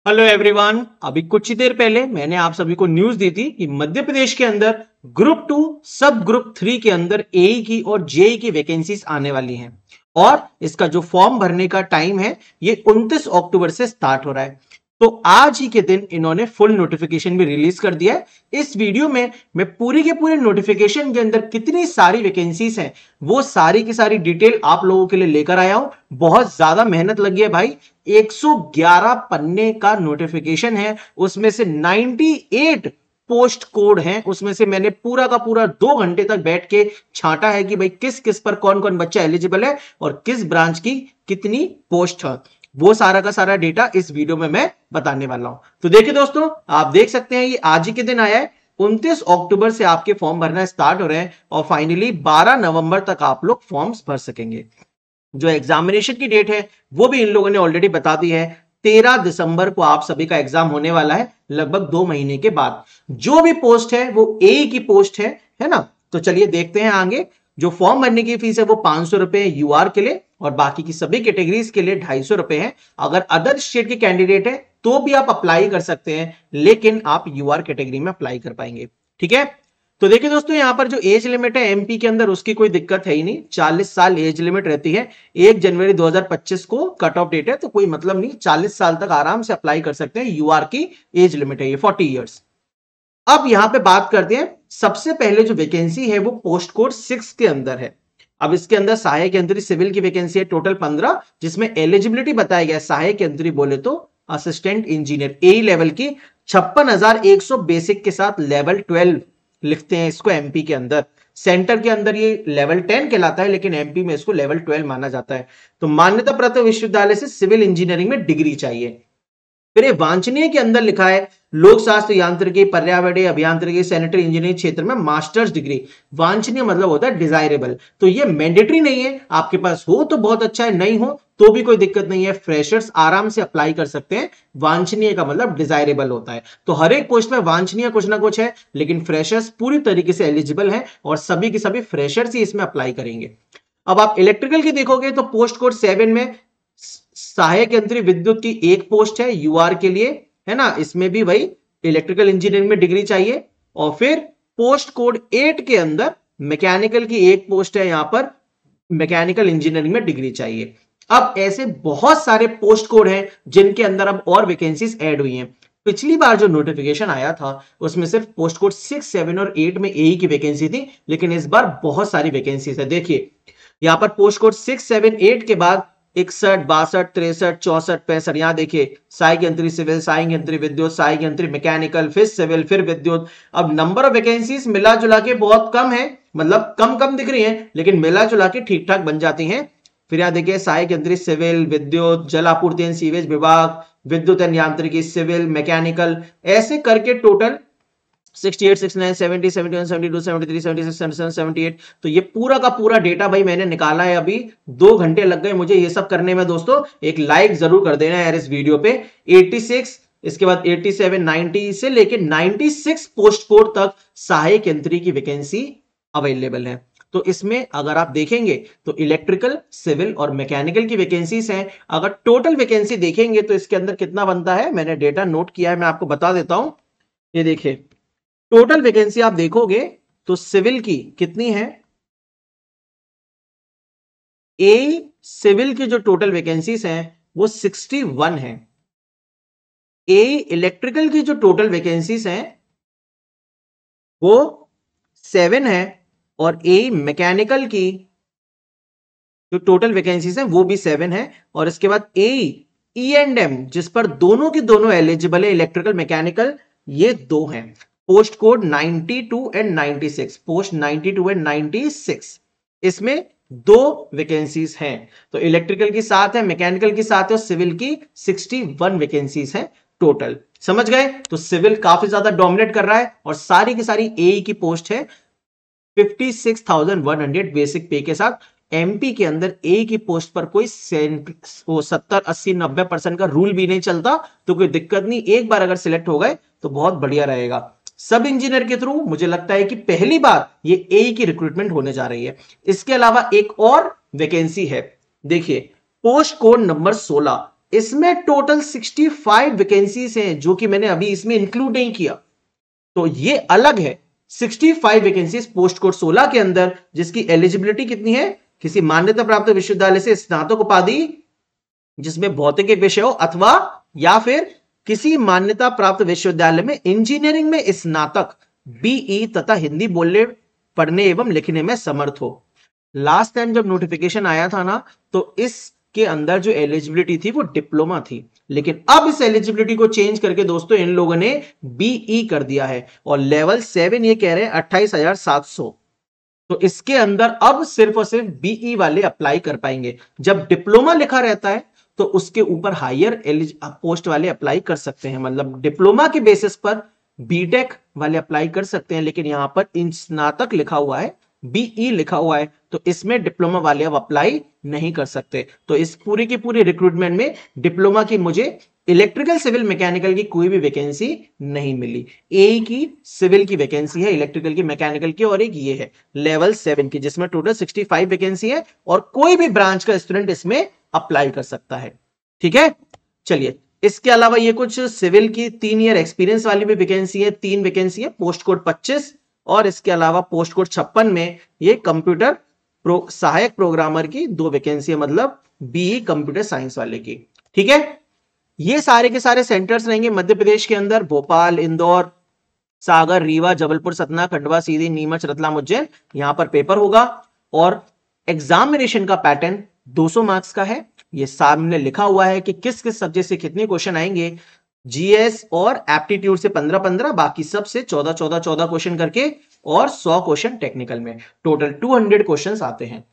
Hello everyone. अभी कुछ ही देर पहले मैंने आप सभी को न्यूज दी थी कि मध्य प्रदेश के अंदर ग्रुप 2 सब ग्रुप 3 के अंदर एई की और जेई की वैकेंसीज आने वाली हैं और इसका जो फॉर्म भरने का टाइम है ये 29 अक्टूबर से स्टार्ट हो रहा है। तो आज ही के दिन इन्होंने फुल नोटिफिकेशन भी रिलीज कर दिया है। इस वीडियो में मैं पूरी के पूरे नोटिफिकेशन के अंदर कितनी सारी वैकेंसीज हैं वो सारी की सारी डिटेल आप लोगों के लिए लेकर आया हूं। बहुत ज्यादा मेहनत लगी है भाई। 111 पन्ने का नोटिफिकेशन है, उसमें से 98 पोस्ट कोड हैं, उसमें से मैंने पूरा का पूरा 2 घंटे तक बैठ के छांटा है कि भाई किस किस पर कौन कौन बच्चा एलिजिबल है और किस ब्रांच की कितनी पोस्ट है। वो सारा का सारा डेटा इस वीडियो में मैं बताने वाला हूं। तो देखिए दोस्तों, आप देख सकते हैं ये आज ही के दिन आया है। 29 अक्टूबर से आपके फॉर्म भरना स्टार्ट हो रहे हैं और फाइनली 12 नवंबर तक आप लोग फॉर्म्स भर सकेंगे। जो एग्जामिनेशन की डेट है वो भी इन लोगों ने ऑलरेडी बता दी है। 13 दिसंबर को आप सभी का एग्जाम होने वाला है, लगभग 2 महीने के बाद। जो भी पोस्ट है वो ए की पोस्ट है ना। तो चलिए देखते हैं आगे। जो फॉर्म भरने की फीस है वो 500 रुपए यूआर के लिए और बाकी की सभी कैटेगरीज के लिए 250 रुपए है। अगर अदर स्टेट के कैंडिडेट है तो भी आप अप्लाई कर सकते हैं, लेकिन आप यूआर कैटेगरी में अप्लाई कर पाएंगे। ठीक है। तो देखिए दोस्तों, यहां पर जो एज लिमिट है एमपी के अंदर उसकी कोई दिक्कत है ही नहीं। 40 साल एज लिमिट रहती है। 1 जनवरी 2025 को कट ऑफ डेट है, तो कोई मतलब नहीं, 40 साल तक आराम से अप्लाई कर सकते हैं। यूआर की एज लिमिट है ये 40 ईयर्स। अब यहां पे बात करते हैं, सबसे पहले जो वैकेंसी है वो पोस्ट कोड 6 के अंदर है। अब इसके अंदर सहायक यंत्री सिविल की वैकेंसी है टोटल 15, जिसमें एलिजिबिलिटी बताया गया सहायक यंत्री बोले तो असिस्टेंट इंजीनियर ए लेवल की 56,100 बेसिक के साथ लेवल 12 लिखते हैं इसको एमपी के अंदर। सेंटर के अंदर ये लेवल 10 कहलाता है, लेकिन एमपी में इसको लेवल 12 माना जाता है। तो मान्यता प्राप्त विश्वविद्यालय से सिविल इंजीनियरिंग में डिग्री चाहिए। फिर ये वांछनीय के अंदर लिखा है लोक शास्त्र यांत्रिकी, पर्यावरणीय अभियांत्रिकी, सैनिटरी इंजीनियरिंग क्षेत्र में मास्टर्स डिग्री। वांछनीय मतलब होता है डिजायरेबल। तो ये मैंडेटरी नहीं है, आपके पास हो तो बहुत अच्छा है, नहीं हो तो भी कोई दिक्कत नहीं है। फ्रेशर्स आराम से अप्लाई कर सकते हैं। वांछनीय का मतलब डिजायरेबल होता है। तो हर एक पोस्ट में वांछनीय कुछ ना कुछ है, लेकिन फ्रेशर्स पूरी तरीके से एलिजिबल है और सभी के सभी फ्रेशर्स ही इसमें अप्लाई करेंगे। अब आप इलेक्ट्रिकल की देखोगे तो पोस्ट कोड 7 में सहायक यंत्री विद्युत की एक पोस्ट है यूआर के लिए, है ना। इसमें भी भाई इलेक्ट्रिकल इंजीनियरिंग में डिग्री चाहिए। और फिर पोस्ट कोड 8 के अंदर मैकेनिकल की एक पोस्ट है, यहां पर मैकेनिकल इंजीनियरिंग में डिग्री चाहिए। अब ऐसे बहुत सारे पोस्ट कोड हैं जिनके अंदर अब और वैकेंसीज ऐड हुई हैं। पिछली बार जो नोटिफिकेशन आया था उसमें सिर्फ पोस्ट कोड 6, 7 और 8 में एई की वैकेंसी थी, लेकिन इस बार बहुत सारी वैकेंसीज है। देखिए यहां पर पोस्ट कोड 6, 7, 8 के बाद 61, 62, 63, 64, 65। यहां देखिए सहायक यंत्री सिविल, सहायक यंत्री विद्युत, सहायक यंत्री मैकेनिकल, फिर सिविल, फिर विद्युत। अब नंबर ऑफ वैकेंसीज मिला जुला के बहुत कम है, मतलब कम कम दिख रही हैं, लेकिन मिला जुला के ठीक ठाक बन जाती हैं। फिर यहां देखिए सहायक यंत्री सिविल, विद्युत, जल आपूर्ति एवं सीवेज विभाग, विद्युत एवं यांत्रिकी, सिविल, मैकेनिकल, ऐसे करके टोटल 68, 69, 70, 71, 72, 73, 76, 77, 78। तो ये पूरा का पूरा डेटा भाई मैंने निकाला है। अभी 2 घंटे लग गए मुझे ये सब करने में। दोस्तों एक लाइक जरूर कर देना यार इस वीडियो पे। 86, इसके बाद 87, 90 से लेके 96 पोस्ट कोड तक सहायक यंत्री की वैकेंसी अवेलेबल है। तो इसमें अगर आप देखेंगे तो इलेक्ट्रिकल, सिविल और मैकेनिकल की वैकेंसीज हैं। अगर टोटल वैकेंसी देखेंगे तो इसके अंदर कितना बनता है, मैंने डेटा नोट किया है, मैं आपको बता देता हूं। ये देखिए टोटल वैकेंसी आप देखोगे तो सिविल की कितनी है, ए सिविल की जो टोटल वैकेंसीज हैं वो 61 है। ए इलेक्ट्रिकल की जो टोटल वैकेंसीज हैं वो 7 है और ए मैकेनिकल की जो टोटल वैकेंसीज हैं वो भी 7 है। और इसके बाद ए ई एंड एम जिस पर दोनों की दोनों एलिजिबल है, इलेक्ट्रिकल मैकेनिकल, ये 2 हैं। Post code 92 and 96, post 92 and 96, इसमें 2 वैकेंसीज हैं। तो इलेक्ट्रिकल की 7 है, मैकेनिकल की 7 है और सिविल की 61 वैकेंसीज हैं टोटल। समझ गए। तो सिविल काफी ज्यादा डोमिनेट कर रहा है और सारी की सारी ए की पोस्ट है 56,100 बेसिक पे के साथ। एमपी के अंदर ए की पोस्ट पर कोई 70, 80, 90% का रूल भी नहीं चलता, तो कोई दिक्कत नहीं। एक बार अगर सिलेक्ट हो गए तो बहुत बढ़िया रहेगा। सब इंजीनियर के थ्रू मुझे लगता है कि पहली बार ये ए की रिक्रूटमेंट होने जा रही है। इसके अलावा एक और वैकेंसी है, देखिए पोस्ट कोड नंबर 16 इसमें टोटल 65 वैकेंसीज हैं जो कि मैंने अभी इसमें इंक्लूड नहीं किया, तो ये अलग है। 65 वैकेंसीज पोस्ट कोड 16 के अंदर, जिसकी एलिजिबिलिटी कितनी है, किसी मान्यता प्राप्त विश्वविद्यालय से स्नातक उपाधि जिसमें भौतिक विषय हो, अथवा या फिर किसी मान्यता प्राप्त विश्वविद्यालय में इंजीनियरिंग में स्नातक बीई तथा हिंदी बोलने पढ़ने एवं लिखने में समर्थ हो। लास्ट टाइम जब नोटिफिकेशन आया था ना, तो इसके अंदर जो एलिजिबिलिटी थी वो डिप्लोमा थी, लेकिन अब इस एलिजिबिलिटी को चेंज करके दोस्तों इन लोगों ने बीई कर दिया है, और लेवल 7 ये कह रहे हैं 28,700। तो इसके अंदर अब सिर्फ और सिर्फ बीई वाले अप्लाई कर पाएंगे। जब डिप्लोमा लिखा रहता है तो उसके ऊपर हायर पोस्ट वाले अप्लाई कर सकते हैं, मतलब डिप्लोमा के बेसिस पर बीटेक वाले अप्लाई कर सकते हैं, लेकिन यहां पर स्नातक लिखा हुआ है, बीई लिखा हुआ है, तो इसमें डिप्लोमा वाले अब अप्लाई नहीं कर सकते। तो इस पूरी की पूरी रिक्रूटमेंट में डिप्लोमा की मुझे इलेक्ट्रिकल सिविल मैकेनिकल की कोई भी वैकेंसी नहीं मिली। ए की सिविल की वैकेंसी है, इलेक्ट्रिकल की, मैकेनिकल की, और एक ये है लेवल 7 की, जिसमें टोटल 65 वैकेंसी है और कोई भी ब्रांच का स्टूडेंट इसमें अप्लाई कर सकता है। ठीक है, चलिए इसके अलावा ये कुछ सिविल की 3 ईयर एक्सपीरियंस वाली भी वैकेंसी है, 3 वैकेंसी है, पोस्ट कोड 25, और इसके अलावा पोस्ट कोड 56 में ये कंप्यूटर सहायक प्रोग्रामर की 2 वैकेंसी है, मतलब बीई कंप्यूटर साइंस वाले की। ठीक है, ये सारे के सारे सेंटर्स रहेंगे मध्य प्रदेश के अंदर, भोपाल, इंदौर, सागर, रीवा, जबलपुर, सतना, खंडवा, सीधी, नीमच, रतलाम, उज्जैन, यहां पर पेपर होगा। और एग्जामिनेशन का पैटर्न 200 मार्क्स का है, ये सामने लिखा हुआ है कि किस किस सब्जेक्ट से कितने क्वेश्चन आएंगे। जीएस और एप्टीट्यूड से 15-15, बाकी सब से 14-14 क्वेश्चन करके, और 100 क्वेश्चन टेक्निकल में, टोटल 200 क्वेश्चन आते हैं।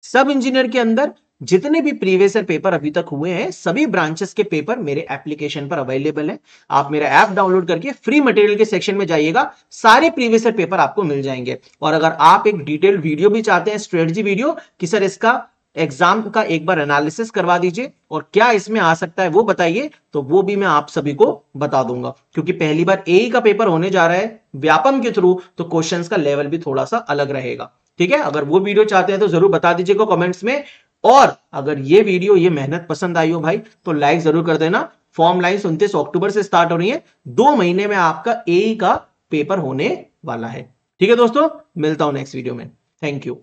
सब इंजीनियर के अंदर जितने भी प्रीवियस ईयर पेपर अभी तक हुए हैं, सभी ब्रांचेस के पेपर मेरे एप्लीकेशन पर अवेलेबल है। आप मेरा ऐप डाउनलोड करके फ्री मटेरियल के सेक्शन में जाइएगा, सारे प्रीवियस ईयर पेपर आपको मिल जाएंगे। और अगर आप एक डिटेल वीडियो भी चाहते हैं, स्ट्रेटजी वीडियो, कि सर इसका एग्जाम का एक बार एनालिसिस करवा दीजिए और क्या इसमें आ सकता है वो बताइए, तो वो भी मैं आप सभी को बता दूंगा, क्योंकि पहली बार एई का पेपर होने जा रहा है व्यापम के थ्रू, तो क्वेश्चंस का लेवल भी थोड़ा सा अलग रहेगा। ठीक है, अगर वो वीडियो चाहते हैं तो जरूर बता दीजिएगा कमेंट्स में। और अगर ये वीडियो, ये मेहनत पसंद आई हो भाई, तो लाइक जरूर कर देना। फॉर्म लाइन 29 अक्टूबर से स्टार्ट हो रही है, 2 महीने में आपका एई का पेपर होने वाला है। ठीक है दोस्तों, मिलता हूं नेक्स्ट वीडियो में। Thank you.